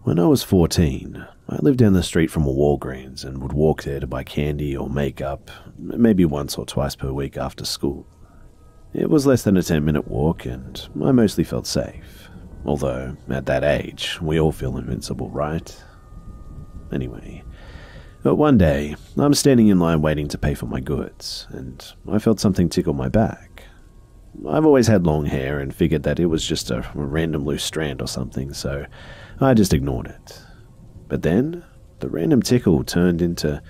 When I was 14, I lived down the street from a Walgreens and would walk there to buy candy or makeup, maybe once or twice per week after school. It was less than a 10-minute walk and I mostly felt safe. Although, at that age, we all feel invincible, right? Anyway, but one day, I'm standing in line waiting to pay for my goods, and I felt something tickle my back. I've always had long hair and figured that it was just a random loose strand or something, so I just ignored it. But then, the random tickle turned into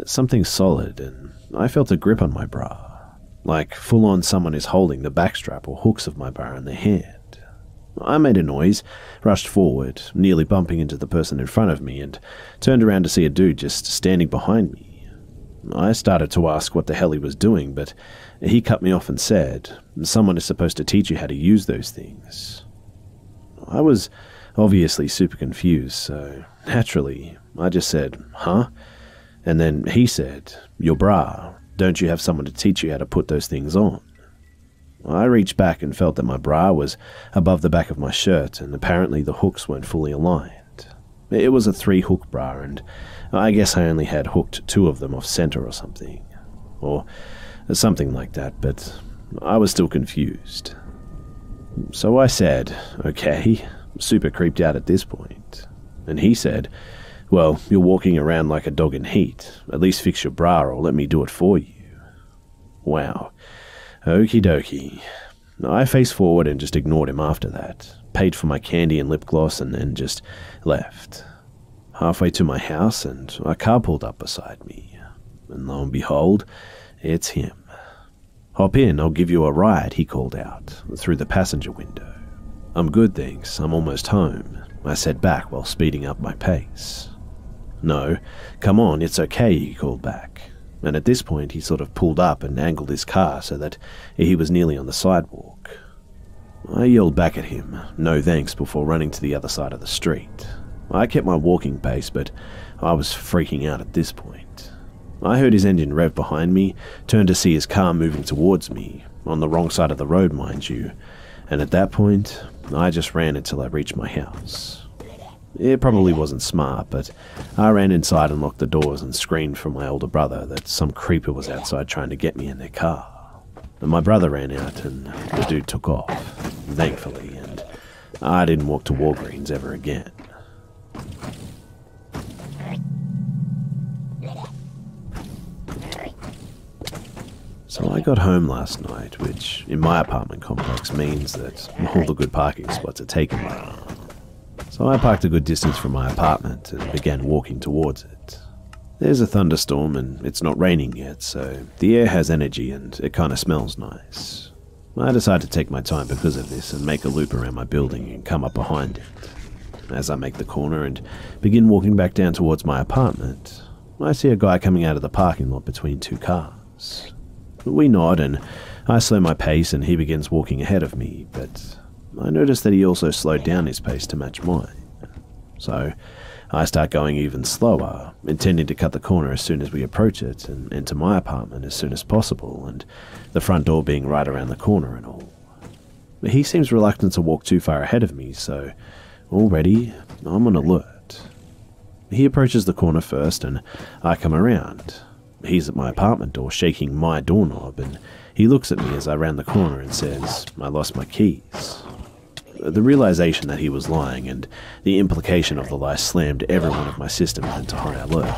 something solid, and I felt a grip on my bra, like full-on someone is holding the backstrap or hooks of my bra in their hand. I made a noise, rushed forward, nearly bumping into the person in front of me, and turned around to see a dude just standing behind me. I started to ask what the hell he was doing, but he cut me off and said, "Someone is supposed to teach you how to use those things." I was obviously super confused, so naturally, I just said, "Huh?" And then he said, "Your bra, don't you have someone to teach you how to put those things on?" I reached back and felt that my bra was above the back of my shirt, and apparently the hooks weren't fully aligned. It was a 3-hook bra, and I guess I only had hooked 2 of them off center or something. Or something like that, but I was still confused. So I said, "Okay," super creeped out at this point. And he said, "Well, you're walking around like a dog in heat. At least fix your bra or let me do it for you." Wow. Okie dokie. I faced forward and just ignored him after that, paid for my candy and lip gloss, and then just left. Halfway to my house, and a car pulled up beside me. And lo and behold, it's him. "Hop in, I'll give you a ride," he called out, through the passenger window. "I'm good, thanks. I'm almost home," I said back while speeding up my pace. "No, come on, it's okay," he called back. And at this point, he sort of pulled up and angled his car so that he was nearly on the sidewalk. I yelled back at him, "No thanks," before running to the other side of the street. I kept my walking pace, but I was freaking out at this point. I heard his engine rev behind me, turned to see his car moving towards me, on the wrong side of the road, mind you, and at that point, I just ran until I reached my house. It probably wasn't smart, but I ran inside and locked the doors and screamed from my older brother that some creeper was outside trying to get me in their car. And my brother ran out and the dude took off, thankfully, and I didn't walk to Walgreens ever again. So I got home last night, which in my apartment complex means that all the good parking spots are taken by now. So I parked a good distance from my apartment and began walking towards it. There's a thunderstorm and it's not raining yet, so the air has energy and it kind of smells nice. I decided to take my time because of this and make a loop around my building and come up behind it. As I make the corner and begin walking back down towards my apartment, I see a guy coming out of the parking lot between 2 cars. We nod and I slow my pace and he begins walking ahead of me, but I notice that he also slowed down his pace to match mine. So I start going even slower, intending to cut the corner as soon as we approach it and enter my apartment as soon as possible, and the front door being right around the corner and all. He seems reluctant to walk too far ahead of me, so already I'm on alert. He approaches the corner first and I come around. He's at my apartment door shaking my doorknob, and he looks at me as I round the corner and says, "I lost my keys." The realization that he was lying and the implication of the lie slammed every one of my systems into high alert.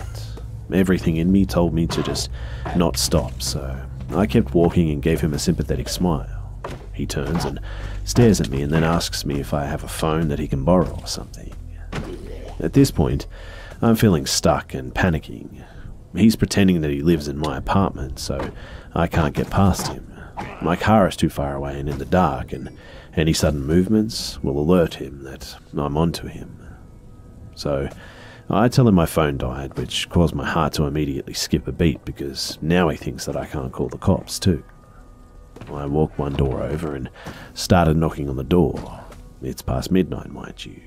Everything in me told me to just not stop, so I kept walking and gave him a sympathetic smile. He turns and stares at me and then asks me if I have a phone that he can borrow or something. At this point, I'm feeling stuck and panicking. He's pretending that he lives in my apartment, so I can't get past him. My car is too far away and in the dark, and any sudden movements will alert him that I'm onto him. So I tell him my phone died, which caused my heart to immediately skip a beat because now he thinks that I can't call the cops too. I walked one door over and started knocking on the door. It's past midnight, mind you.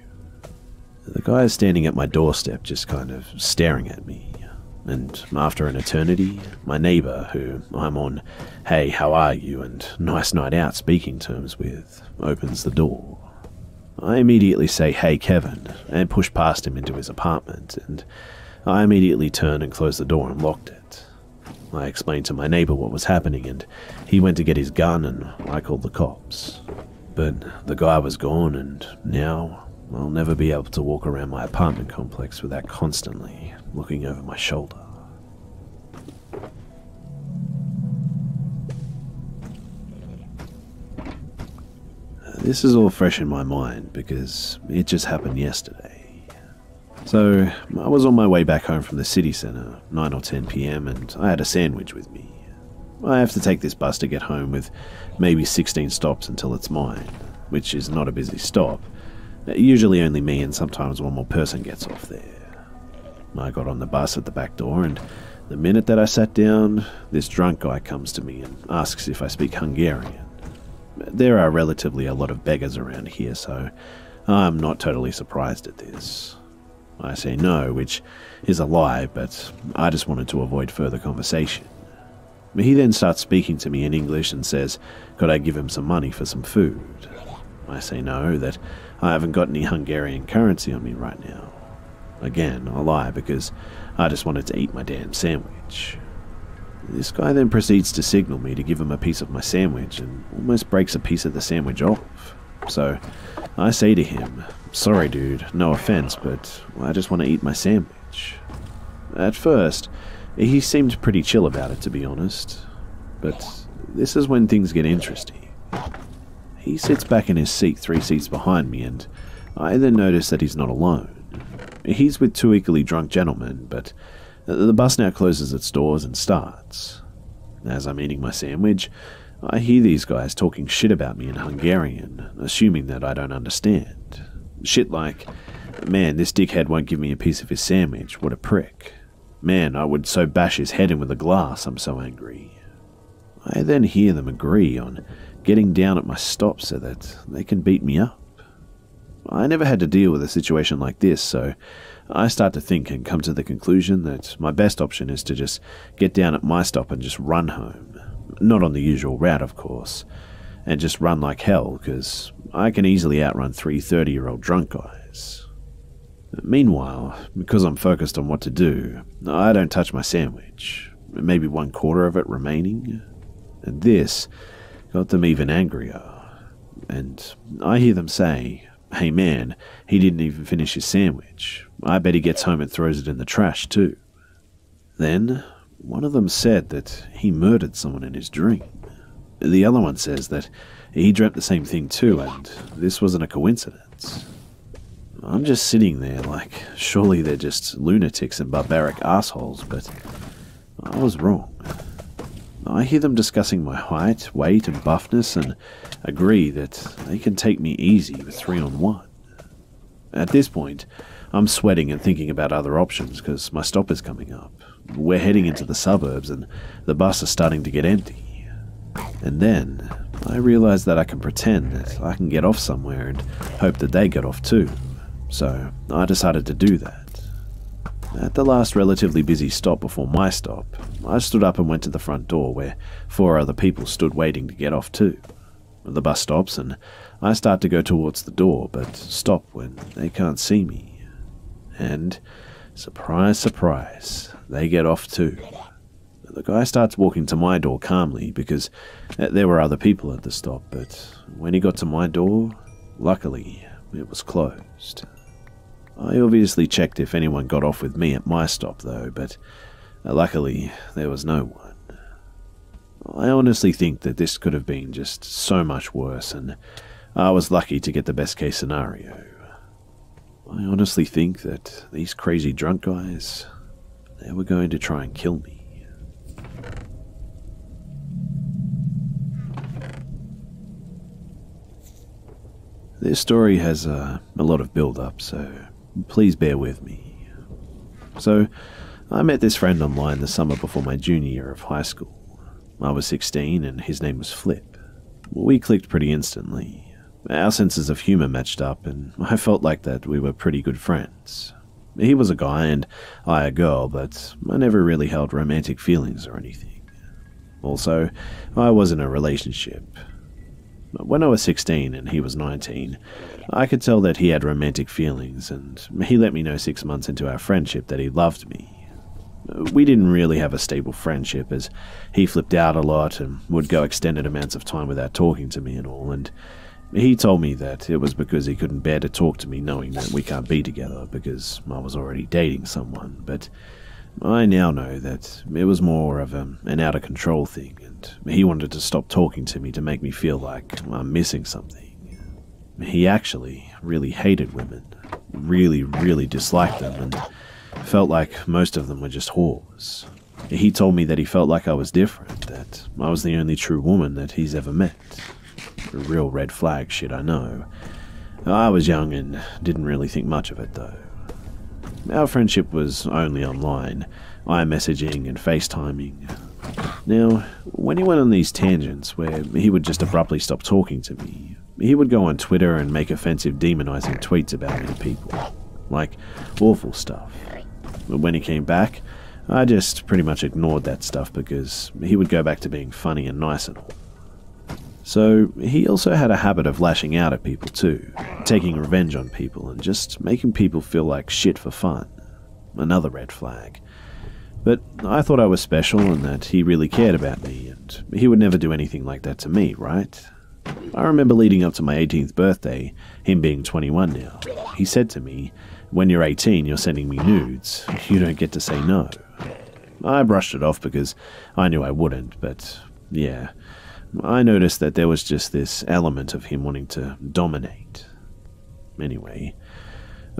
The guy is standing at my doorstep just kind of staring at me. And after an eternity, my neighbour, who I'm on "Hey, how are you?" and "Nice night out" speaking terms with, opens the door. I immediately say, "Hey Kevin," and push past him into his apartment, and I immediately turned and closed the door and locked it. I explained to my neighbor what was happening, and he went to get his gun, and I called the cops. But the guy was gone, and now I'll never be able to walk around my apartment complex without constantly looking over my shoulder. This is all fresh in my mind because it just happened yesterday. So, I was on my way back home from the city centre, 9 or 10 PM, and I had a sandwich with me. I have to take this bus to get home with maybe 16 stops until it's mine, which is not a busy stop. Usually only me and sometimes one more person gets off there. I got on the bus at the back door, and the minute that I sat down, this drunk guy comes to me and asks if I speak Hungarian. There are relatively a lot of beggars around here, so I'm not totally surprised at this. I say no, which is a lie, but I just wanted to avoid further conversation. He then starts speaking to me in English and says, could I give him some money for some food? I say no, that I haven't got any Hungarian currency on me right now. Again, a lie, because I just wanted to eat my damn sandwich. This guy then proceeds to signal me to give him a piece of my sandwich and almost breaks a piece of the sandwich off. So I say to him, sorry dude, no offense, but I just want to eat my sandwich. At first, he seemed pretty chill about it, to be honest. But this is when things get interesting. He sits back in his seat 3 seats behind me, and I then notice that he's not alone. He's with 2 equally drunk gentlemen, but the bus now closes its doors and starts. As I'm eating my sandwich, I hear these guys talking shit about me in Hungarian, assuming that I don't understand. Shit like, man, this dickhead won't give me a piece of his sandwich, what a prick. Man, I would so bash his head in with a glass, I'm so angry. I then hear them agree on getting down at my stop so that they can beat me up. I never had to deal with a situation like this, so I start to think and come to the conclusion that my best option is to just get down at my stop and just run home. Not on the usual route, of course, and just run like hell, because I can easily outrun 3 30-year-old drunk guys. Meanwhile, because I'm focused on what to do, I don't touch my sandwich, maybe 1/4 of it remaining, and this got them even angrier. And I hear them say, hey man, he didn't even finish his sandwich. I bet he gets home and throws it in the trash too. Then, one of them said that he murdered someone in his dream. The other one says that he dreamt the same thing too, and this wasn't a coincidence. I'm just sitting there like, surely they're just lunatics and barbaric assholes, but I was wrong. I hear them discussing my height, weight, and buffness, and agree that they can take me easy with 3-on-1. At this point, I'm sweating and thinking about other options because my stop is coming up. We're heading into the suburbs and the bus is starting to get empty. And then I realize that I can pretend that I can get off somewhere and hope that they get off too. So I decided to do that. At the last relatively busy stop before my stop, I stood up and went to the front door where 4 other people stood waiting to get off too. The bus stops and I start to go towards the door, but stop when they can't see me. And, surprise, surprise, they get off too. The guy starts walking to my door calmly because there were other people at the stop, but when he got to my door, luckily, it was closed. I obviously checked if anyone got off with me at my stop though, but luckily there was no one. I honestly think that this could have been just so much worse, and I was lucky to get the best case scenario. I honestly think that these crazy drunk guys, they were going to try and kill me. This story has a lot of build-up, so please bear with me. So, I met this friend online the summer before my junior year of high school. I was 16 and his name was Flip. We clicked pretty instantly. Our senses of humor matched up and I felt like that we were pretty good friends. He was a guy and I a girl, but I never really held romantic feelings or anything. Also, I was in a relationship. When I was 16 and he was 19, I could tell that he had romantic feelings, and he let me know 6 months into our friendship that he loved me. We didn't really have a stable friendship, as he flipped out a lot and would go extended amounts of time without talking to me and all, and he told me that it was because he couldn't bear to talk to me knowing that we can't be together because I was already dating someone, but I now know that it was more of an out-of-control thing, and he wanted to stop talking to me to make me feel like I'm missing something. He actually really hated women, really disliked them, and felt like most of them were just whores. He told me that he felt like I was different, that I was the only true woman that he's ever met. Real red flag shit, I know. I was young and didn't really think much of it, though. Our friendship was only online, iMessaging and FaceTiming. Now, when he went on these tangents where he would just abruptly stop talking to me, he would go on Twitter and make offensive demonizing tweets about me to people. Like, awful stuff. But when he came back, I just pretty much ignored that stuff because he would go back to being funny and nice and all. So, he also had a habit of lashing out at people too, taking revenge on people and just making people feel like shit for fun. Another red flag. But I thought I was special and that he really cared about me, and he would never do anything like that to me, right? I remember leading up to my 18th birthday, him being 21 now, he said to me, "When you're 18, you're sending me nudes. You don't get to say no." I brushed it off because I knew I wouldn't, but yeah, I noticed that there was just this element of him wanting to dominate. Anyway,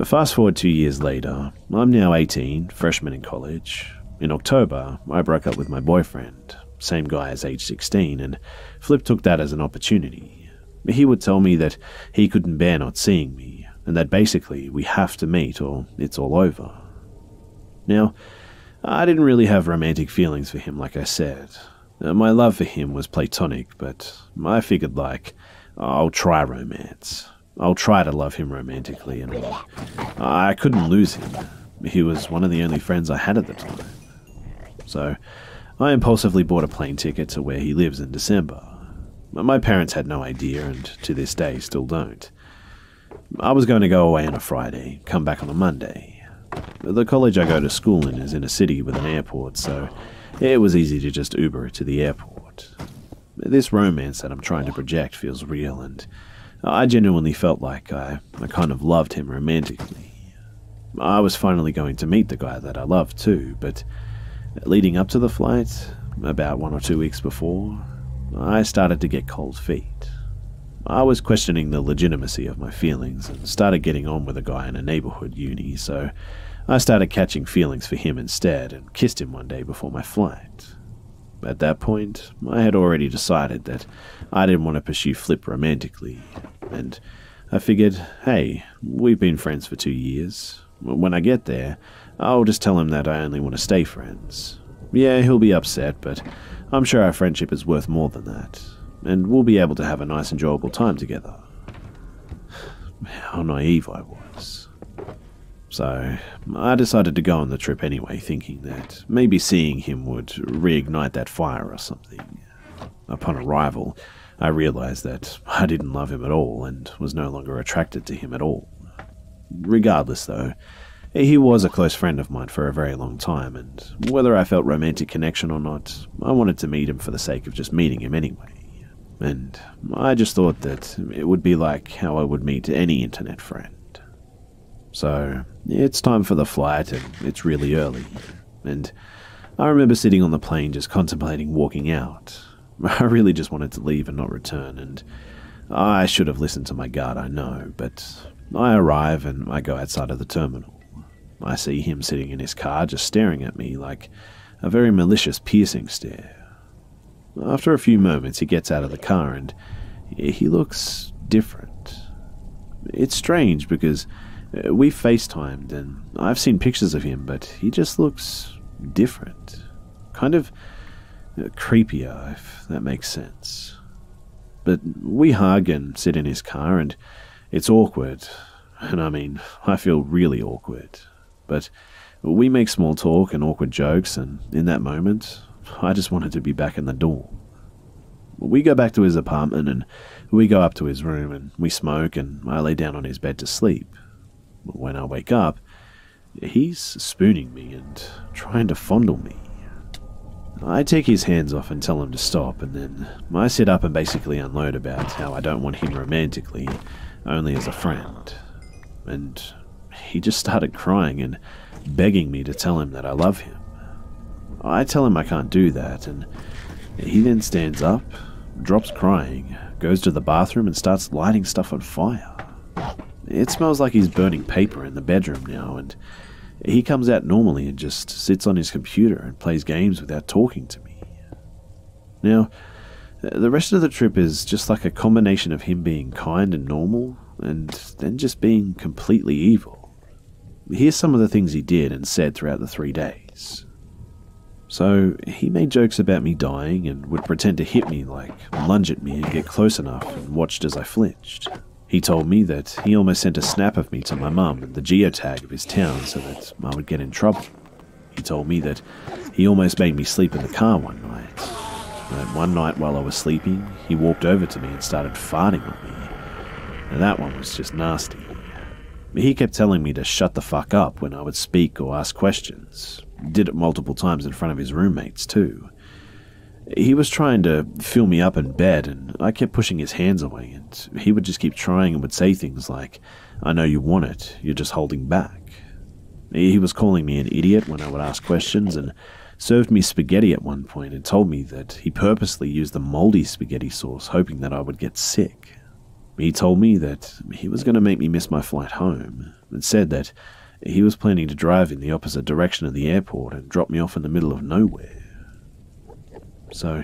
fast forward 2 years later, I'm now 18, freshman in college. In October, I broke up with my boyfriend, same guy as age 16, and Flip took that as an opportunity. He would tell me that he couldn't bear not seeing me, and that basically we have to meet or it's all over. Now, I didn't really have romantic feelings for him, like I said. My love for him was platonic, but I figured like, I'll try romance. I'll try to love him romantically and all. I couldn't lose him. He was one of the only friends I had at the time. So, I impulsively bought a plane ticket to where he lives in December. My parents had no idea, and to this day still don't. I was going to go away on a Friday, come back on a Monday. The college I go to school in is in a city with an airport, so it was easy to just Uber it to the airport. This romance that I'm trying to project feels real, and I genuinely felt like I kind of loved him romantically. I was finally going to meet the guy that I loved too, but leading up to the flight, about 1 or 2 weeks before, I started to get cold feet. I was questioning the legitimacy of my feelings and started getting on with a guy in a neighborhood uni, so I started catching feelings for him instead and kissed him one day before my flight. At that point, I had already decided that I didn't want to pursue Flip romantically, and I figured, hey, we've been friends for 2 years. When I get there, I'll just tell him that I only want to stay friends. Yeah, he'll be upset, but I'm sure our friendship is worth more than that, and we'll be able to have a nice enjoyable time together. How naive I was. So, I decided to go on the trip anyway, thinking that maybe seeing him would reignite that fire or something. Upon arrival, I realized that I didn't love him at all and was no longer attracted to him at all. Regardless, though, he was a close friend of mine for a very long time, and whether I felt romantic connection or not, I wanted to meet him for the sake of just meeting him anyway. And I just thought that it would be like how I would meet any internet friend. So, it's time for the flight, and it's really early. And I remember sitting on the plane just contemplating walking out. I really just wanted to leave and not return, and I should have listened to my gut, I know, but I arrive and I go outside of the terminal. I see him sitting in his car just staring at me like a very malicious, piercing stare. After a few moments, he gets out of the car and he looks different. It's strange because we FaceTimed and I've seen pictures of him, but he just looks different. Kind of creepier, if that makes sense. But we hug and sit in his car, and it's awkward. And I mean, I feel really awkward. But we make small talk and awkward jokes, and in that moment, I just wanted to be back in the dorm. We go back to his apartment and we go up to his room and we smoke and I lay down on his bed to sleep. When I wake up, he's spooning me and trying to fondle me. I take his hands off and tell him to stop, and then I sit up and basically unload about how I don't want him romantically, only as a friend. And he just started crying and begging me to tell him that I love him. I tell him I can't do that, and he then stands up, drops crying, goes to the bathroom and starts lighting stuff on fire. It smells like he's burning paper in the bedroom now, and he comes out normally and just sits on his computer and plays games without talking to me. Now, the rest of the trip is just like a combination of him being kind and normal, and then just being completely evil. Here's some of the things he did and said throughout the 3 days. So, he made jokes about me dying and would pretend to hit me, like lunge at me and get close enough, and watched as I flinched. He told me that he almost sent a snap of me to my mum and the geotag of his town so that I would get in trouble. He told me that he almost made me sleep in the car one night. That one night while I was sleeping, he walked over to me and started farting on me. And that one was just nasty. He kept telling me to shut the fuck up when I would speak or ask questions. Did it multiple times in front of his roommates too. He was trying to fill me up in bed, and I kept pushing his hands away, and he would just keep trying and would say things like, "I know you want it, you're just holding back." He was calling me an idiot when I would ask questions, and served me spaghetti at one point and told me that he purposely used the moldy spaghetti sauce hoping that I would get sick. He told me that he was going to make me miss my flight home, and said that he was planning to drive in the opposite direction of the airport and drop me off in the middle of nowhere. So,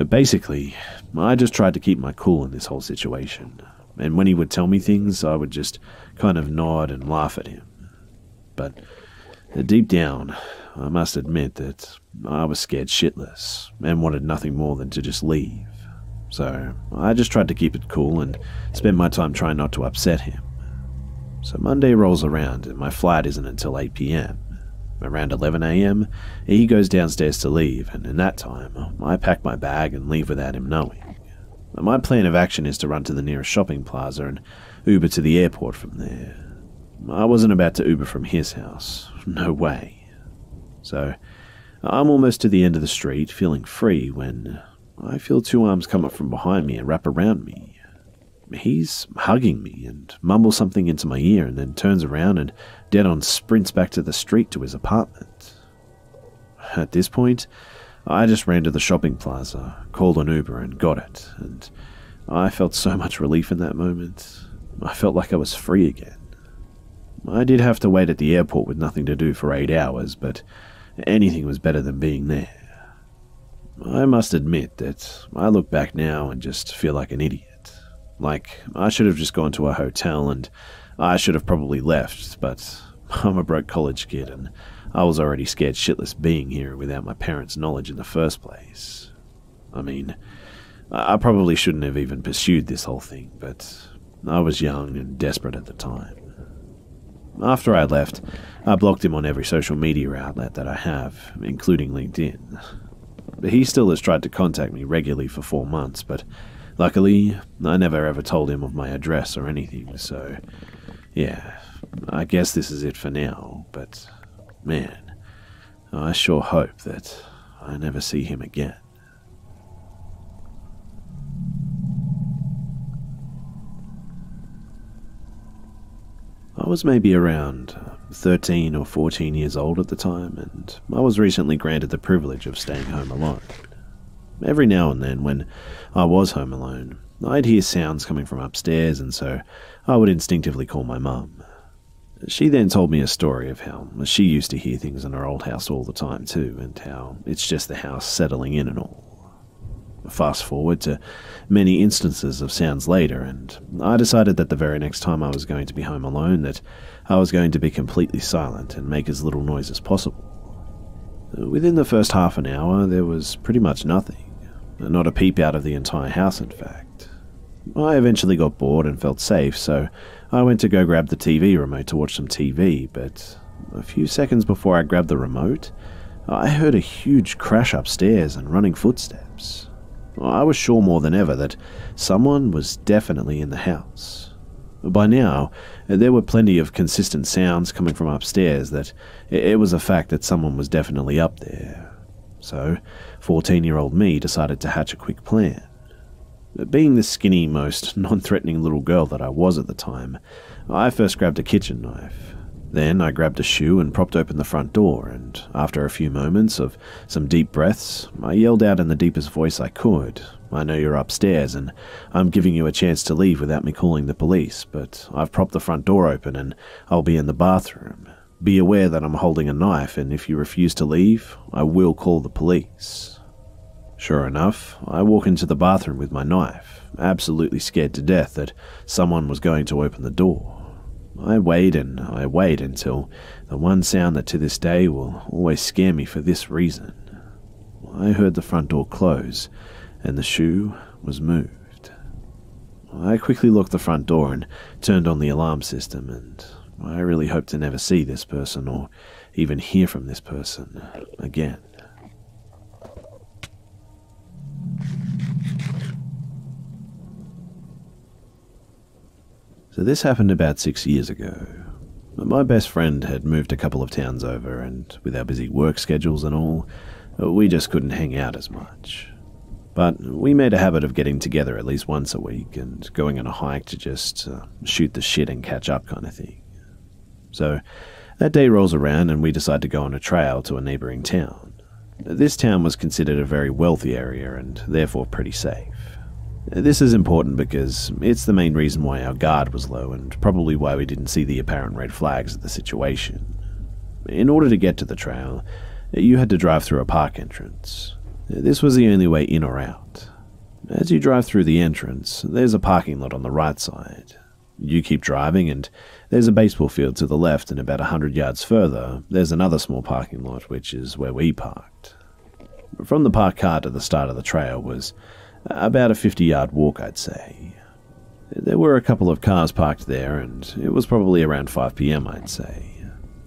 basically, I just tried to keep my cool in this whole situation, and when he would tell me things, I would just kind of nod and laugh at him. But deep down, I must admit that I was scared shitless, and wanted nothing more than to just leave. So, I just tried to keep it cool and spent my time trying not to upset him. So Monday rolls around, and my flight isn't until 8 PM. Around 11 AM, he goes downstairs to leave, and in that time, I pack my bag and leave without him knowing. My plan of action is to run to the nearest shopping plaza and Uber to the airport from there. I wasn't about to Uber from his house. No way. So, I'm almost to the end of the street, feeling free, when I feel two arms come up from behind me and wrap around me. He's hugging me and mumbles something into my ear and then turns around and dead-on sprints back to the street to his apartment. At this point, I just ran to the shopping plaza, called an Uber and got it, and I felt so much relief in that moment. I felt like I was free again. I did have to wait at the airport with nothing to do for 8 hours, but anything was better than being there. I must admit that I look back now and just feel like an idiot. Like, I should have just gone to a hotel and I should have probably left, but I'm a broke college kid and I was already scared shitless being here without my parents' knowledge in the first place. I mean, I probably shouldn't have even pursued this whole thing, but I was young and desperate at the time. After I left, I blocked him on every social media outlet that I have, including LinkedIn. He still has tried to contact me regularly for 4 months, but luckily, I never ever told him of my address or anything, so yeah, I guess this is it for now, but man, I sure hope that I never see him again. I was maybe around 13 or 14 years old at the time, and I was recently granted the privilege of staying home alone. Every now and then, when I was home alone, I'd hear sounds coming from upstairs, and so I would instinctively call my mum. She then told me a story of how she used to hear things in her old house all the time too, and how it's just the house settling in and all. Fast forward to many instances of sounds later, and I decided that the very next time I was going to be home alone that I was going to be completely silent and make as little noise as possible. Within the first half an hour, there was pretty much nothing. Not a peep out of the entire house, in fact. I eventually got bored and felt safe, so I went to go grab the TV remote to watch some TV, but a few seconds before I grabbed the remote, I heard a huge crash upstairs and running footsteps. I was sure more than ever that someone was definitely in the house. By now, there were plenty of consistent sounds coming from upstairs that it was a fact that someone was definitely up there. So, 14-year-old me decided to hatch a quick plan. Being the skinny, most non-threatening little girl that I was at the time, I first grabbed a kitchen knife. Then I grabbed a shoe and propped open the front door, and after a few moments of some deep breaths, I yelled out in the deepest voice I could, "I know you're upstairs, and I'm giving you a chance to leave without me calling the police, but I've propped the front door open and I'll be in the bathroom. Be aware that I'm holding a knife, and if you refuse to leave, I will call the police." Sure enough, I walk into the bathroom with my knife, absolutely scared to death that someone was going to open the door. I wait and I wait until the one sound that to this day will always scare me for this reason. I heard the front door close, and the shoe was moved. I quickly locked the front door and turned on the alarm system, and I really hope to never see this person or even hear from this person again. So this happened about 6 years ago. My best friend had moved a couple of towns over, and with our busy work schedules and all, we just couldn't hang out as much. But we made a habit of getting together at least once a week and going on a hike to just shoot the shit and catch up kind of thing. So that day rolls around and we decide to go on a trail to a neighbouring town. This town was considered a very wealthy area and therefore pretty safe. This is important because it's the main reason why our guard was low and probably why we didn't see the apparent red flags of the situation. In order to get to the trail, you had to drive through a park entrance. This was the only way in or out. As you drive through the entrance, there's a parking lot on the right side. You keep driving and there's a baseball field to the left, and about 100 yards further, there's another small parking lot, which is where we parked. From the parked car to the start of the trail was about a 50-yard walk, I'd say. There were a couple of cars parked there, and it was probably around 5 p.m, I'd say.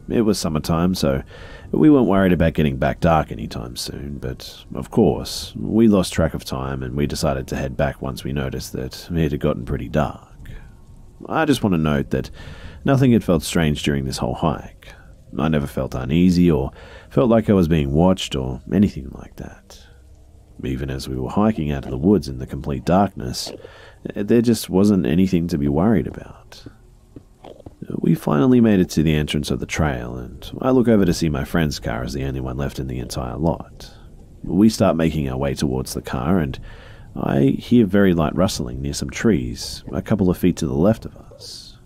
It was summertime, so we weren't worried about getting back dark anytime soon, but of course, we lost track of time and we decided to head back once we noticed that it had gotten pretty dark. I just want to note that nothing had felt strange during this whole hike. I never felt uneasy or felt like I was being watched or anything like that. Even as we were hiking out of the woods in the complete darkness, there just wasn't anything to be worried about. We finally made it to the entrance of the trail, and I look over to see my friend's car as the only one left in the entire lot. We start making our way towards the car, and I hear very light rustling near some trees, a couple of feet to the left of us.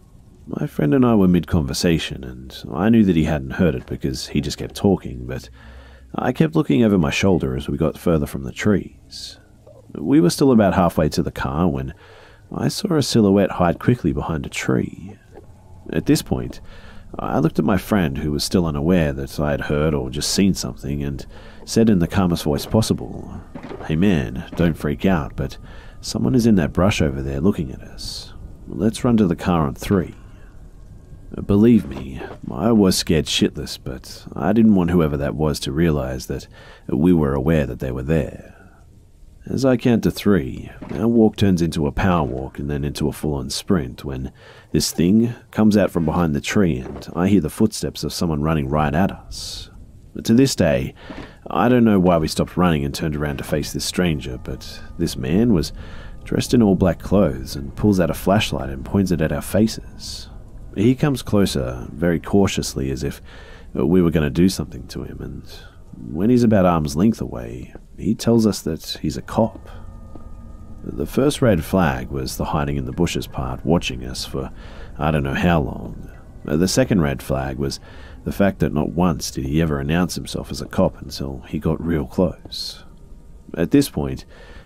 My friend and I were mid-conversation, and I knew that he hadn't heard it because he just kept talking, but I kept looking over my shoulder as we got further from the trees. We were still about halfway to the car when I saw a silhouette hide quickly behind a tree. At this point, I looked at my friend, who was still unaware that I had heard or just seen something, and said in the calmest voice possible, "Hey man, don't freak out, but someone is in that brush over there looking at us. Let's run to the car on 3. Believe me, I was scared shitless, but I didn't want whoever that was to realize that we were aware that they were there. As I count to 3, our walk turns into a power walk and then into a full-on sprint when this thing comes out from behind the tree and I hear the footsteps of someone running right at us. To this day, I don't know why we stopped running and turned around to face this stranger, but this man was dressed in all black clothes and pulls out a flashlight and points it at our faces. He comes closer, very cautiously, as if we were going to do something to him, and when he's about arm's length away, he tells us that he's a cop. The first red flag was the hiding in the bushes part, watching us for I don't know how long. The second red flag was the fact that not once did he ever announce himself as a cop until he got real close. At this point,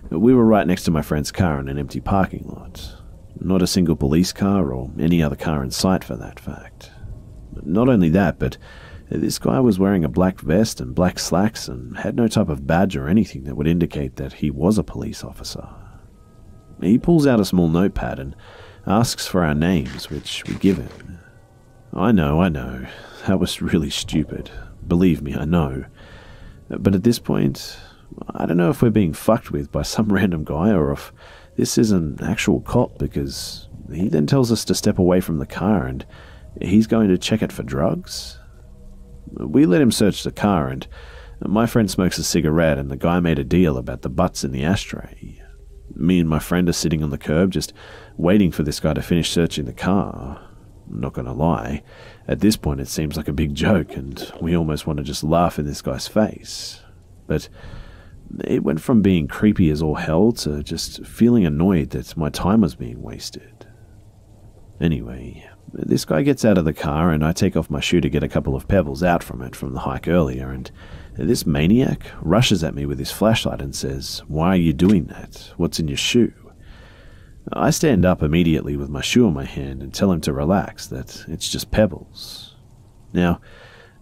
we were right next to my friend's car in an empty parking lot. Not a single police car or any other car in sight for that fact. Not only that, but this guy was wearing a black vest and black slacks and had no type of badge or anything that would indicate that he was a police officer. He pulls out a small notepad and asks for our names, which we give him. I know, that was really stupid. Believe me, I know. But at this point, I don't know if we're being fucked with by some random guy or if this is an actual cop, because he then tells us to step away from the car and he's going to check it for drugs. We let him search the car, and my friend smokes a cigarette and the guy made a deal about the butts in the ashtray. Me and my friend are sitting on the curb just waiting for this guy to finish searching the car. I'm not gonna lie, at this point it seems like a big joke and we almost want to just laugh in this guy's face. But it went from being creepy as all hell to just feeling annoyed that my time was being wasted. Anyway, this guy gets out of the car and I take off my shoe to get a couple of pebbles out from it from the hike earlier, and this maniac rushes at me with his flashlight and says, "Why are you doing that? What's in your shoe?" I stand up immediately with my shoe in my hand and tell him to relax, that it's just pebbles. Now,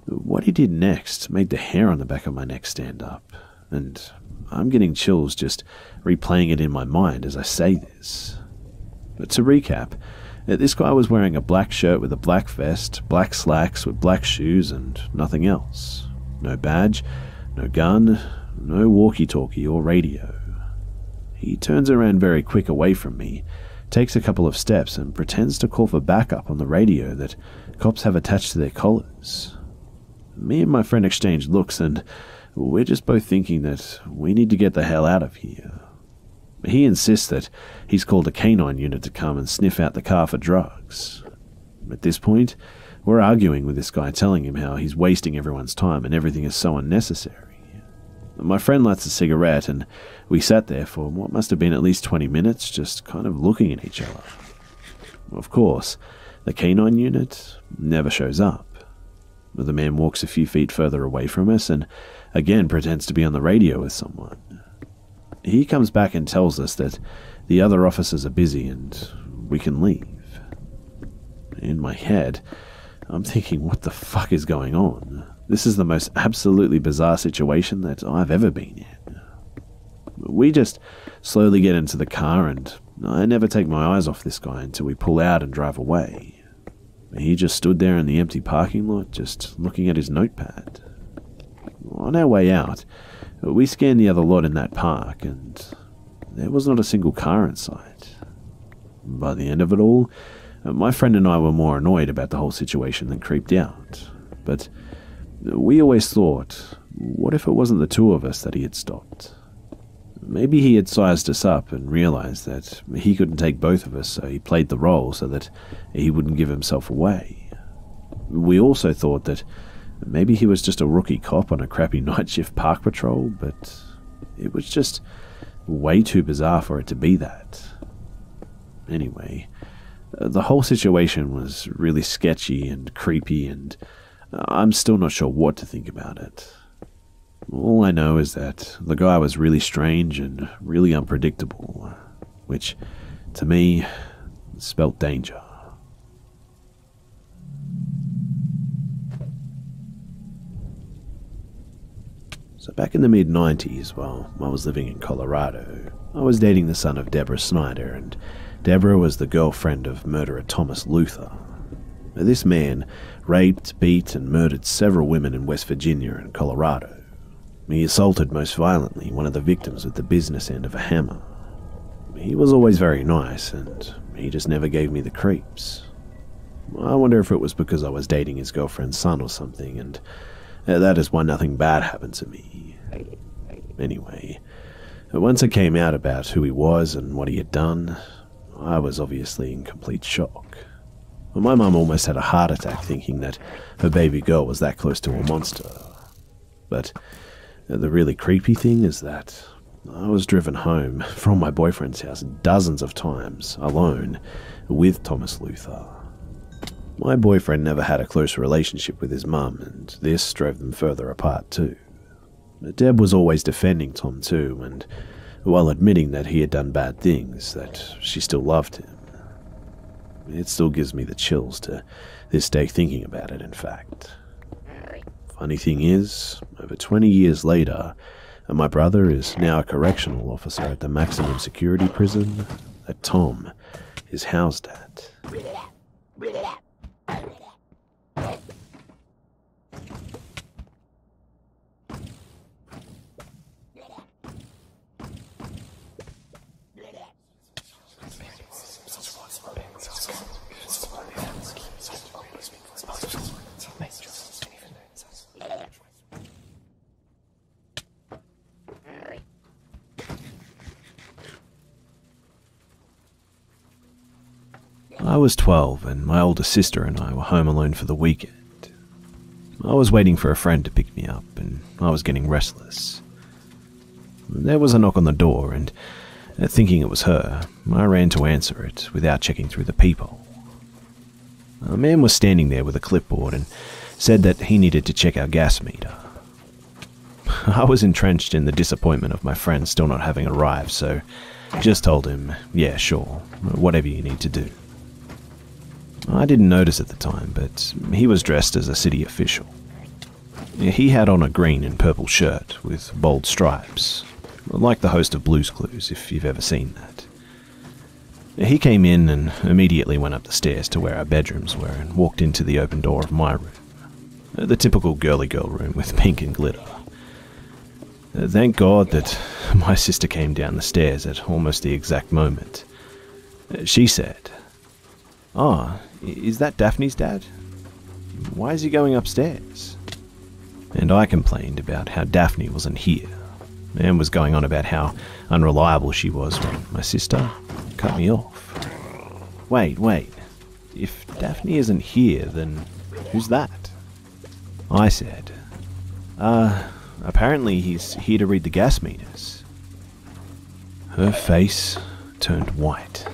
what he did next made the hair on the back of my neck stand up, and I'm getting chills just replaying it in my mind as I say this. But to recap, this guy was wearing a black shirt with a black vest, black slacks with black shoes, and nothing else. No badge, no gun, no walkie-talkie or radio. He turns around very quick away from me, takes a couple of steps, and pretends to call for backup on the radio that cops have attached to their collars. Me and my friend exchange looks, and we're just both thinking that we need to get the hell out of here. He insists that he's called a canine unit to come and sniff out the car for drugs. At this point, we're arguing with this guy, telling him how he's wasting everyone's time and everything is so unnecessary. My friend lights a cigarette, and we sat there for what must have been at least 20 minutes, just kind of looking at each other. Of course, the canine unit never shows up. The man walks a few feet further away from us and again pretends to be on the radio with someone. He comes back and tells us that the other officers are busy and we can leave. In my head, I'm thinking, what the fuck is going on? This is the most absolutely bizarre situation that I've ever been in. We just slowly get into the car, and I never take my eyes off this guy until we pull out and drive away. He just stood there in the empty parking lot, just looking at his notepad. On our way out, we scanned the other lot in that park, and there was not a single car in sight. By the end of it all, my friend and I were more annoyed about the whole situation than creeped out. But we always thought, what if it wasn't the two of us that he had stopped? Maybe he had sized us up and realized that he couldn't take both of us, so he played the role so that he wouldn't give himself away. We also thought that maybe he was just a rookie cop on a crappy night shift park patrol, but it was just way too bizarre for it to be that. Anyway, the whole situation was really sketchy and creepy, and I'm still not sure what to think about it. All I know is that the guy was really strange and really unpredictable, which, to me, spelt danger. So back in the mid-90s, while I was living in Colorado, I was dating the son of Deborah Snyder, and Deborah was the girlfriend of murderer Thomas Luther. This man raped, beat, and murdered several women in West Virginia and Colorado. He assaulted most violently one of the victims with the business end of a hammer. He was always very nice, and he just never gave me the creeps. I wonder if it was because I was dating his girlfriend's son or something, and that is why nothing bad happened to me. Anyway, once it came out about who he was and what he had done, I was obviously in complete shock. My mum almost had a heart attack thinking that her baby girl was that close to a monster. But the really creepy thing is that I was driven home from my boyfriend's house dozens of times, alone, with Thomas Luther. My boyfriend never had a close relationship with his mum, and this drove them further apart too. Deb was always defending Tom too, and while admitting that he had done bad things, that she still loved him. It still gives me the chills to this day thinking about it, in fact. Funny thing is, over 20 years later, my brother is now a correctional officer at the maximum security prison that Tom is housed at. I was 12 and my older sister and I were home alone for the weekend. I was waiting for a friend to pick me up and I was getting restless. There was a knock on the door and, thinking it was her, I ran to answer it without checking through the peephole. A man was standing there with a clipboard and said that he needed to check our gas meter. I was entrenched in the disappointment of my friend still not having arrived, so just told him, yeah, sure, whatever you need to do. I didn't notice at the time, but he was dressed as a city official. He had on a green and purple shirt with bold stripes, like the host of Blue's Clues, if you've ever seen that. He came in and immediately went up the stairs to where our bedrooms were and walked into the open door of my room, the typical girly girl room with pink and glitter. Thank God that my sister came down the stairs at almost the exact moment. She said, "Ah, is that Daphne's dad? Why is he going upstairs?" And I complained about how Daphne wasn't here, and was going on about how unreliable she was when my sister cut me off. Wait. If Daphne isn't here, then who's that? I said, apparently he's here to read the gas meters. Her face turned white.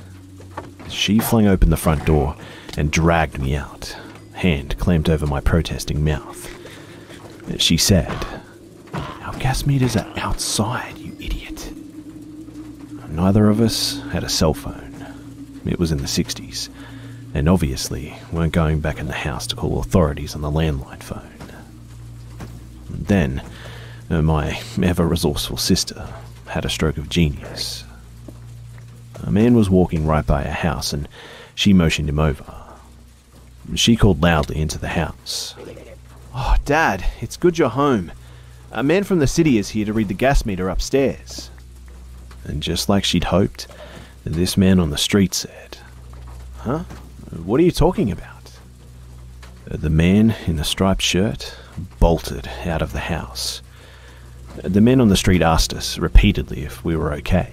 She flung open the front door and dragged me out, hand clamped over my protesting mouth. She said, "Our gas meters are outside, you idiot." Neither of us had a cell phone. It was in the 60s, and obviously weren't going back in the house to call authorities on the landline phone. Then, my ever-resourceful sister had a stroke of genius. A man was walking right by our house and she motioned him over. She called loudly into the house. "Oh, Dad, it's good you're home. A man from the city is here to read the gas meter upstairs." And just like she'd hoped, this man on the street said, "Huh? What are you talking about?" The man in the striped shirt bolted out of the house. The man on the street asked us repeatedly if we were okay,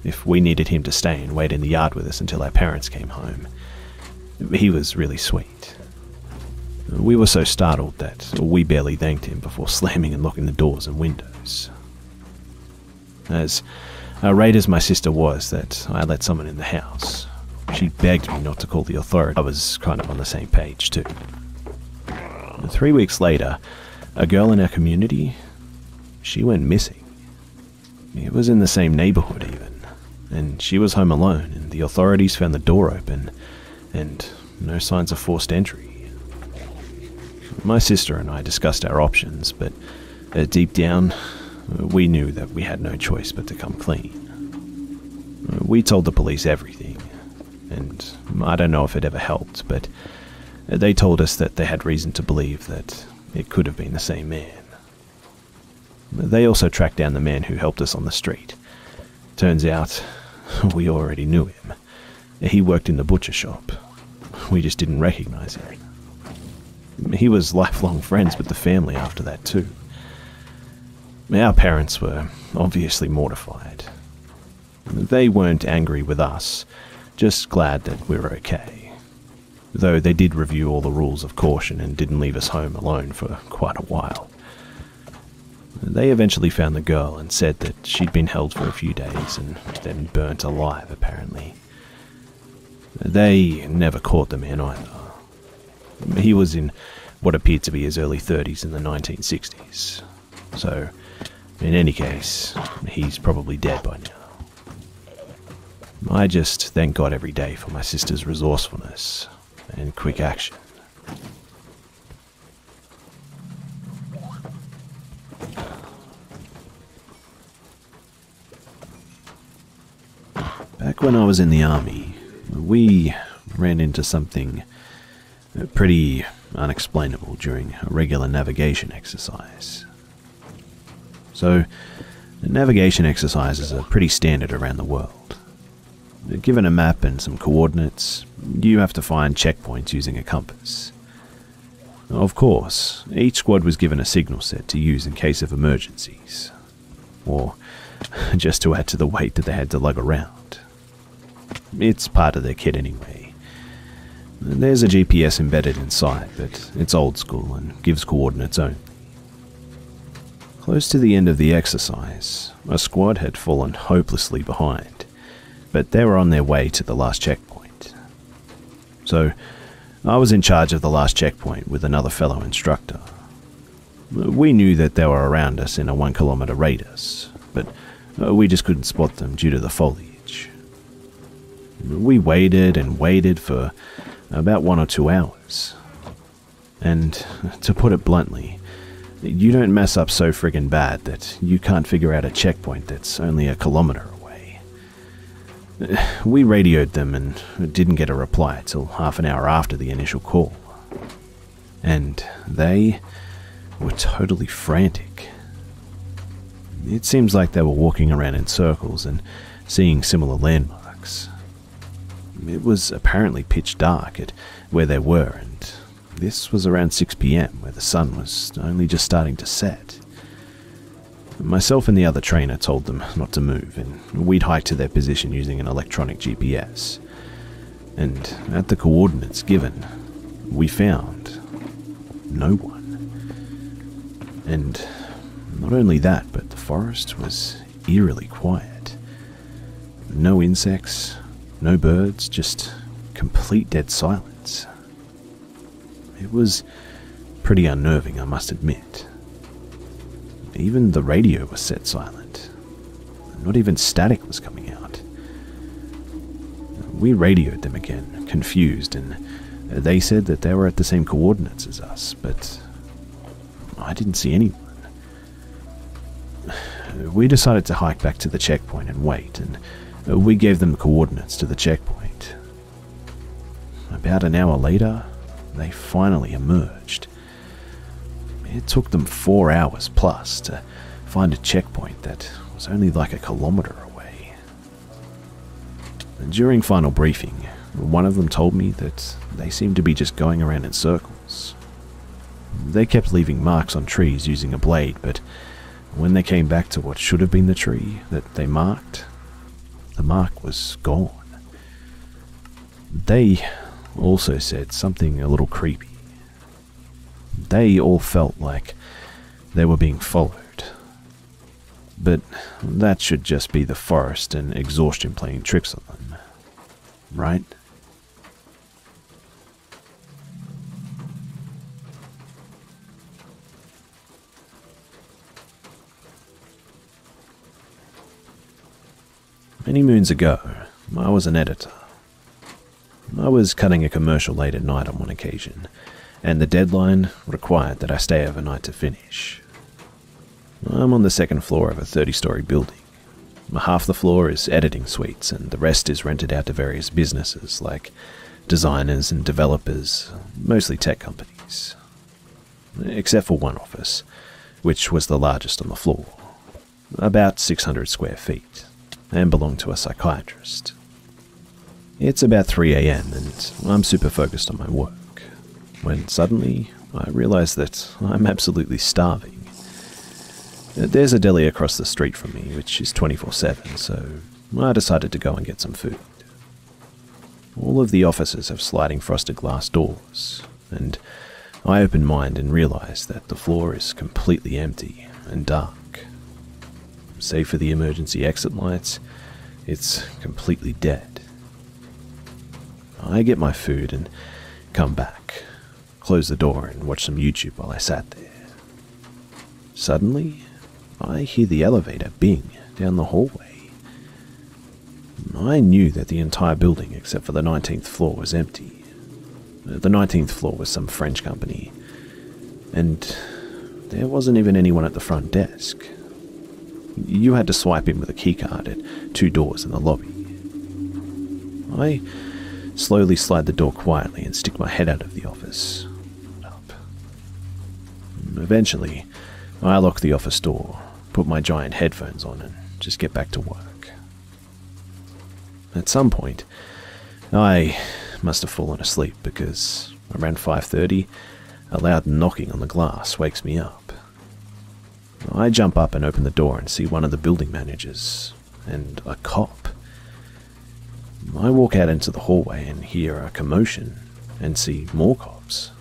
if we needed him to stay and wait in the yard with us until our parents came home. He was really sweet. We were so startled that we barely thanked him before slamming and locking the doors and windows. As irate as my sister was that I let someone in the house, she begged me not to call the authorities. I was kind of on the same page too. 3 weeks later, a girl in our community, she went missing. It was in the same neighborhood even, and she was home alone, and the authorities found the door open, and no signs of forced entry. My sister and I discussed our options, but deep down, we knew that we had no choice but to come clean. We told the police everything, and I don't know if it ever helped, but they told us that they had reason to believe that it could have been the same man. They also tracked down the man who helped us on the street. Turns out, we already knew him. He worked in the butcher shop. We just didn't recognize him. He was lifelong friends with the family after that too. Our parents were obviously mortified. They weren't angry with us, just glad that we were okay. Though they did review all the rules of caution and didn't leave us home alone for quite a while. They eventually found the girl and said that she'd been held for a few days and then burnt alive, apparently. They never caught the man either. He was in what appeared to be his early 30s in the 1960s. So, in any case, he's probably dead by now. I just thank God every day for my sister's resourcefulness and quick action. Back when I was in the army, we ran into something pretty unexplainable during a regular navigation exercise. So, navigation exercises are pretty standard around the world. Given a map and some coordinates, you have to find checkpoints using a compass. Of course, each squad was given a signal set to use in case of emergencies, or just to add to the weight that they had to lug around. It's part of their kit anyway, There's a GPS embedded inside, but it's old school and gives coordinates only. Close to the end of the exercise, a squad had fallen hopelessly behind, but they were on their way to the last checkpoint. So, I was in charge of the last checkpoint with another fellow instructor. We knew that they were around us in a 1 kilometer radius, but we just couldn't spot them due to the foliage. We waited and waited for about 1 or 2 hours. And, to put it bluntly, you don't mess up so friggin' bad that you can't figure out a checkpoint that's only a kilometer away. We radioed them and didn't get a reply till half an hour after the initial call. And they were totally frantic. It seems like they were walking around in circles and seeing similar landmarks. It was apparently pitch dark at where they were, and this was around 6 p.m, where the sun was only just starting to set. Myself and the other trainer told them not to move, and we'd hike to their position using an electronic GPS. And at the coordinates given, we found no one. And not only that, but the forest was eerily quiet. No insects, no birds, just complete dead silence. It was pretty unnerving, I must admit. Even the radio was set silent. Not even static was coming out. We radioed them again, confused, and they said that they were at the same coordinates as us, but I didn't see anyone. We decided to hike back to the checkpoint and wait, and we gave them the coordinates to the checkpoint. About an hour later, they finally emerged. It took them 4 hours plus to find a checkpoint that was only like a kilometer away. During final briefing, one of them told me that they seemed to be just going around in circles. They kept leaving marks on trees using a blade, but when they came back to what should have been the tree that they marked, the mark was gone. They also said something a little creepy. They all felt like they were being followed. But that should just be the forest and exhaustion playing tricks on them, right? Many moons ago, I was an editor. I was cutting a commercial late at night on one occasion, and the deadline required that I stay overnight to finish. I'm on the second floor of a 30-story building. Half the floor is editing suites, and the rest is rented out to various businesses like designers and developers, mostly tech companies. Except for one office, which was the largest on the floor, about 600 square feet, and belonged to a psychiatrist. It's about 3 a.m. and I'm super focused on my work, when suddenly I realize that I'm absolutely starving. There's a deli across the street from me, which is 24/7, so I decided to go and get some food. All of the offices have sliding frosted glass doors, and I open mine and realize that the floor is completely empty and dark. Save for the emergency exit lights, it's completely dead. I get my food and come back, close the door and watch some YouTube while I sat there. Suddenly, I hear the elevator bing down the hallway. I knew that the entire building except for the 19th floor was empty. The 19th floor was some French company, and there wasn't even anyone at the front desk. You had to swipe in with a keycard at 2 doors in the lobby. I slowly slide the door quietly and stick my head out of the office. Up. Eventually, I lock the office door, put my giant headphones on, and just get back to work. At some point, I must have fallen asleep because around 5:30, a loud knocking on the glass wakes me up. I jump up and open the door and see one of the building managers and a cop. I walk out into the hallway and hear a commotion and see more cops.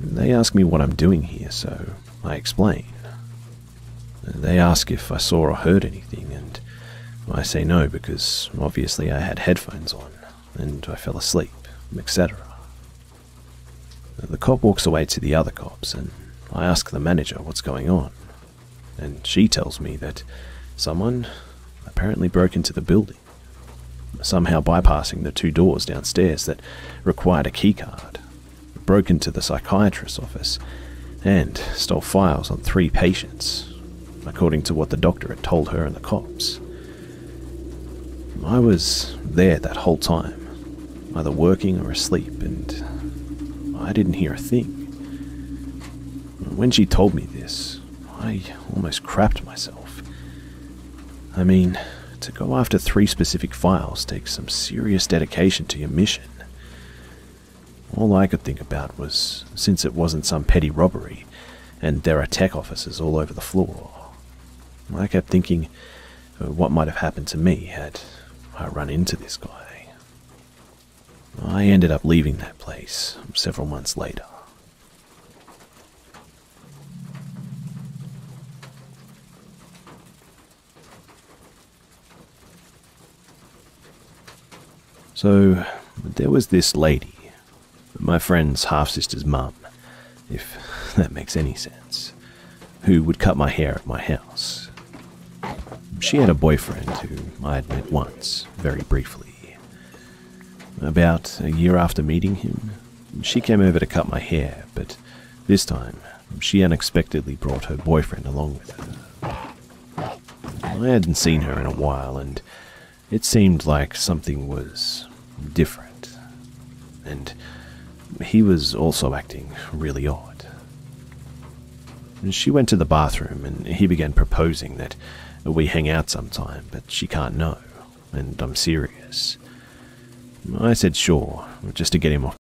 They ask me what I'm doing here, so I explain. They ask if I saw or heard anything, and I say no because obviously I had headphones on, and I fell asleep, etc. The cop walks away to the other cops, and I ask the manager what's going on, and she tells me that someone apparently broke into the building, somehow bypassing the 2 doors downstairs that required a keycard, broke into the psychiatrist's office, and stole files on 3 patients, according to what the doctor had told her and the cops. I was there that whole time, either working or asleep, and I didn't hear a thing. When she told me this, I almost crapped myself. I mean, to go after 3 specific files takes some serious dedication to your mission. All I could think about was, since it wasn't some petty robbery, and there are tech offices all over the floor, I kept thinking what might have happened to me had I run into this guy. I ended up leaving that place several months later. So, there was this lady, my friend's half-sister's mum, if that makes any sense, who would cut my hair at my house. She had a boyfriend who I had met once, very briefly. About a year after meeting him, she came over to cut my hair, but this time she unexpectedly brought her boyfriend along with her. I hadn't seen her in a while, and it seemed like something was different, and he was also acting really odd. She went to the bathroom and he began proposing that we hang out sometime, but she can't know, and I'm serious. I said sure, just to get him off.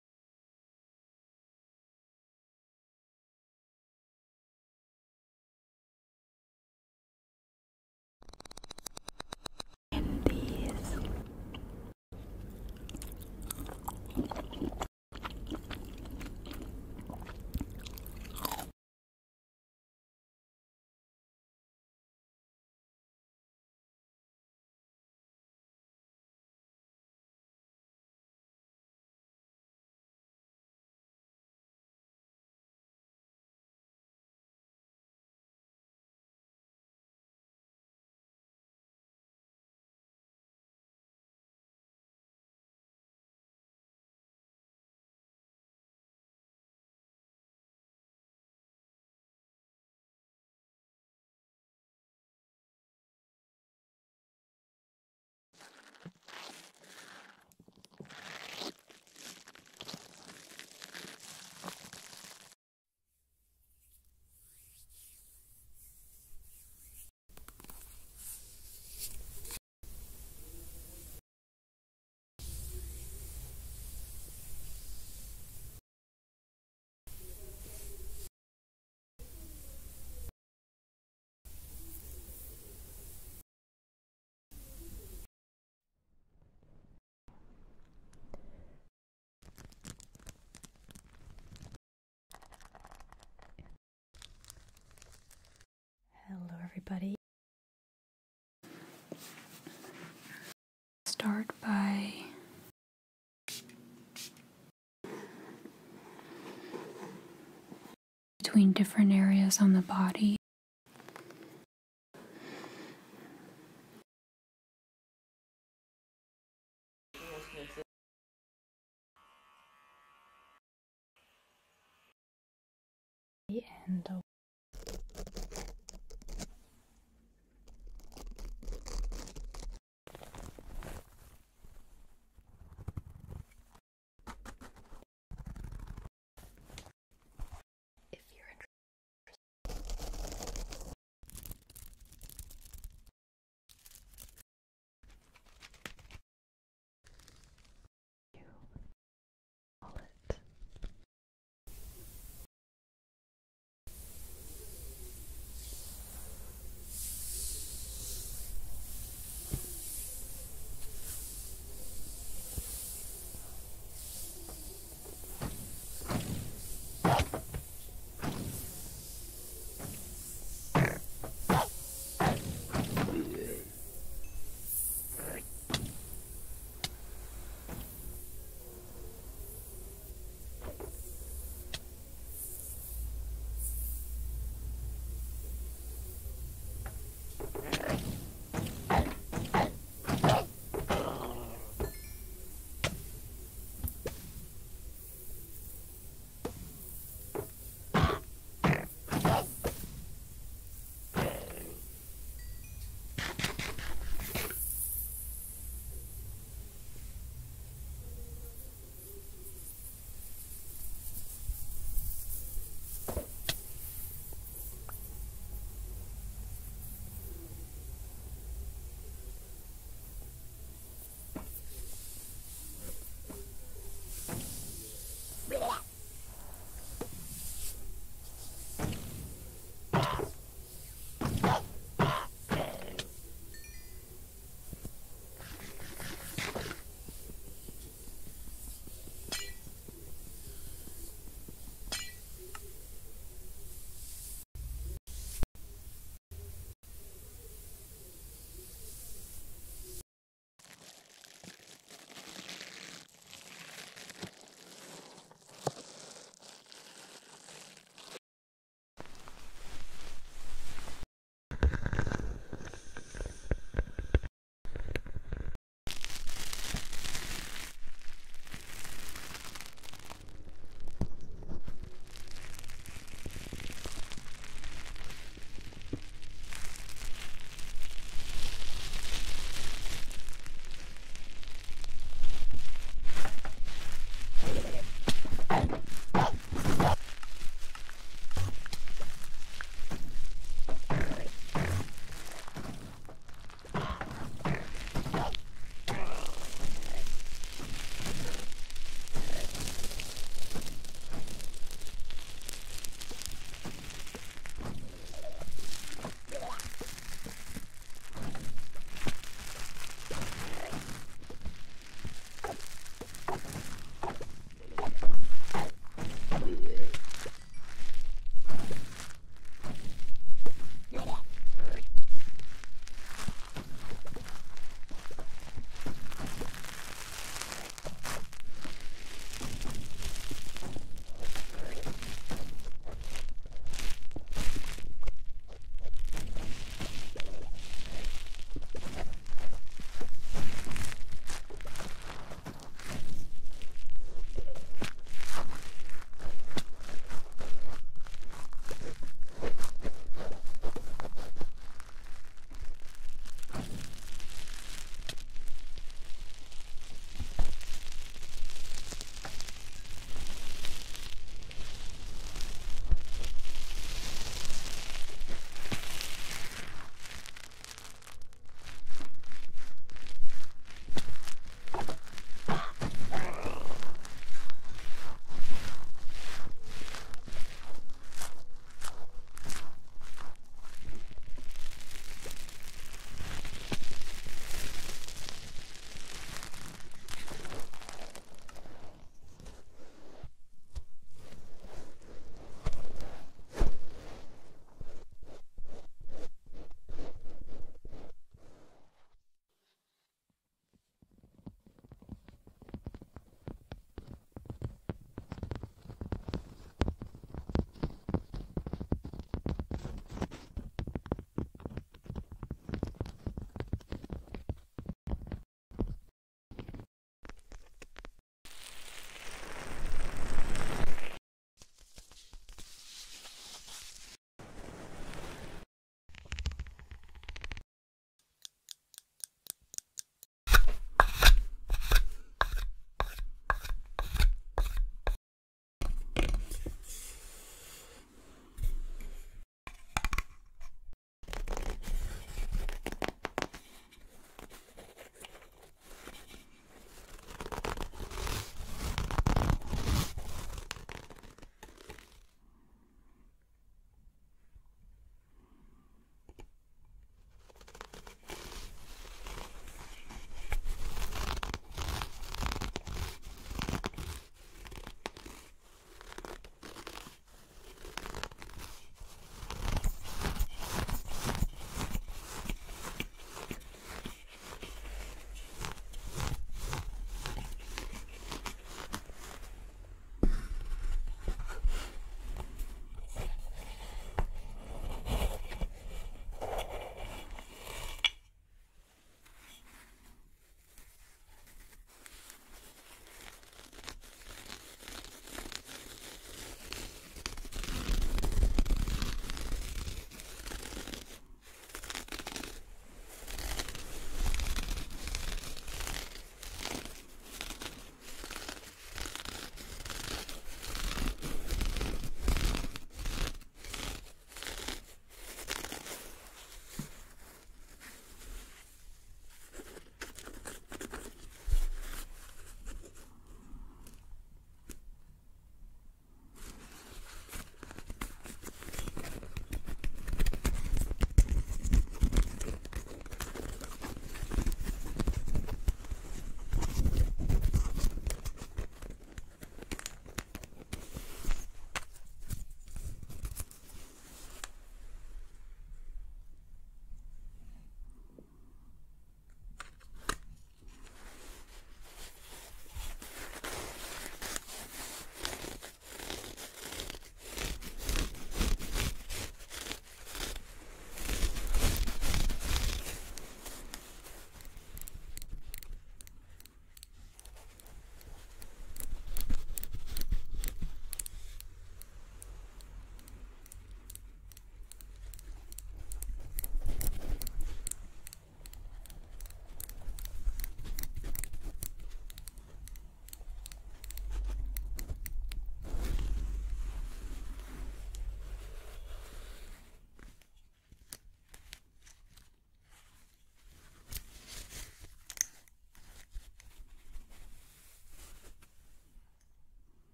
Hello everybody. Start by between different areas on the body. And